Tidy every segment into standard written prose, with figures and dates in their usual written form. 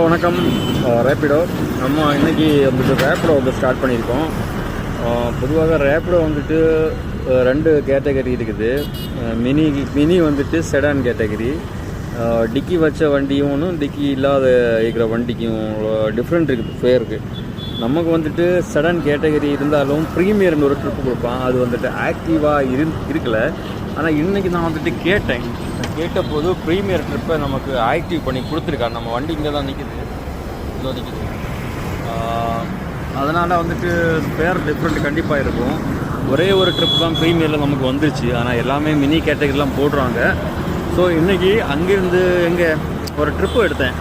வணக்கம். ரேப்பிடோ நம்ம இன்றைக்கி வந்துட்டு ரேப்பிடோ வந்து ஸ்டார்ட் பண்ணியிருக்கோம். பொதுவாக ரேப்பிடோ வந்துட்டு ரெண்டு கேட்டகரி இருக்குது. மினி வந்துட்டு செடான் கேட்டகரி. டிக்கி வச்ச வண்டியும் ஒன்றும் டிக்கி இல்லாத இருக்கிற வண்டிக்கும் டிஃப்ரெண்ட் இருக்குது ஃபேருக்கு. நமக்கு வந்துட்டு செடான் கேட்டகரி இருந்தாலும் ப்ரீமியர்னு ஒரு ட்ரிப்பு கொடுப்பான். அது வந்துட்டு ஆக்டிவாக இருக்கலை. ஆனால் இன்றைக்கி நான் வந்துட்டு கேட்டபோது ப்ரீமியர் ட்ரிப்பை நமக்கு ஆக்டிவ் பண்ணி கொடுத்துருக்காரு. நம்ம வண்டி இங்கே தான் நிற்கிது. அதனால் வந்துட்டு ஸ்பேர் டிஃப்ரெண்ட் கண்டிப்பாக இருக்கும். ஒரே ஒரு ட்ரிப் தான் ப்ரீமியரில் நமக்கு வந்துருச்சு. ஆனால் எல்லாமே மினி கேட்டகரிலாம் போடுறாங்க. ஸோ இன்றைக்கி அங்கேருந்து எங்கே ஒரு ட்ரிப்பு எடுத்தேன்.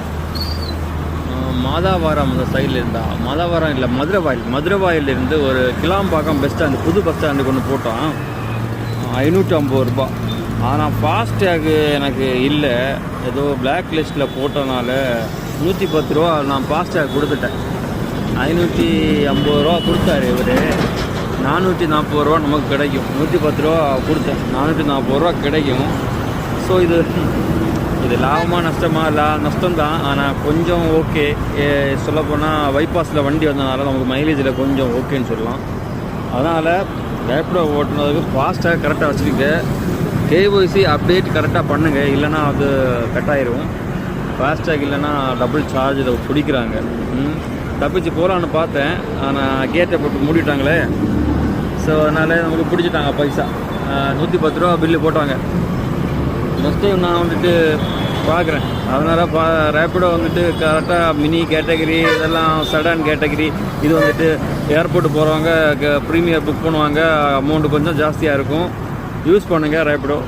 மாதாவரம் அந்த சைடில் இருந்தால் மாதாவரம் இல்லை, மதுரவாயிலிருந்து ஒரு கிளாம்பாக்கம் பஸ் ஸ்டாண்டு, புது பஸ் ஸ்டாண்டுக்கு ஒன்று போட்டோம். 550 ரூபா. ஆனால் ஃபாஸ்டேகு எனக்கு இல்லை, ஏதோ பிளாக் லிஸ்ட்டில் போட்டனால 110 ரூபா நான் ஃபாஸ்டேக் கொடுத்துட்டேன். 550 ரூபா கொடுத்தாரு இவர். 440 ரூபா நமக்கு கிடைக்கும். 110 ரூபா கொடுத்தேன், 440 ரூபா கிடைக்கும். ஸோ இது லாபமாக நஷ்டம்தான். ஆனால் கொஞ்சம் ஓகே. சொல்லப்போனால் பைபாஸில் வண்டி வந்ததுனால நமக்கு மைலேஜில் கொஞ்சம் ஓகேன்னு சொல்லலாம். அதனால் ரேப்பிடோ ஓட்டுனதுக்கு ஃபாஸ்ட்டாக கரெக்டாக வச்சுருங்க. கேஒய்சி அப்டேட் கரெக்டாக பண்ணுங்கள், இல்லைனா அது கட் ஆயிரும். ஃபாஸ்டாக் இல்லைன்னா டபுள் சார்ஜ் இதை பிடிக்கிறாங்க. தப்பிச்சு போகலான்னு பார்த்தேன், ஆனால் கேட்டை போட்டு மூடிட்டாங்களே. ஸோ அதனால் நமக்கு பிடிச்சிட்டாங்க பைசா. 110 ரூபா பில்லு போட்டாங்க. நெக்ஸ்ட் டைம் நான் வந்துட்டு பார்க்குறேன். அதனால் ரேப்பிடோ வந்துட்டு கரெக்டாக மினி கேட்டகரி, இதெல்லாம் செடான் கேட்டகரி. இது வந்துட்டு ஏர்போர்ட்டு போகிறவங்க ப்ரீமியர் புக் பண்ணுவாங்க, அமௌண்ட்டு கொஞ்சம் ஜாஸ்தியாக இருக்கும். யூஸ் பண்ணுங்கள் ரேப்பிடோ.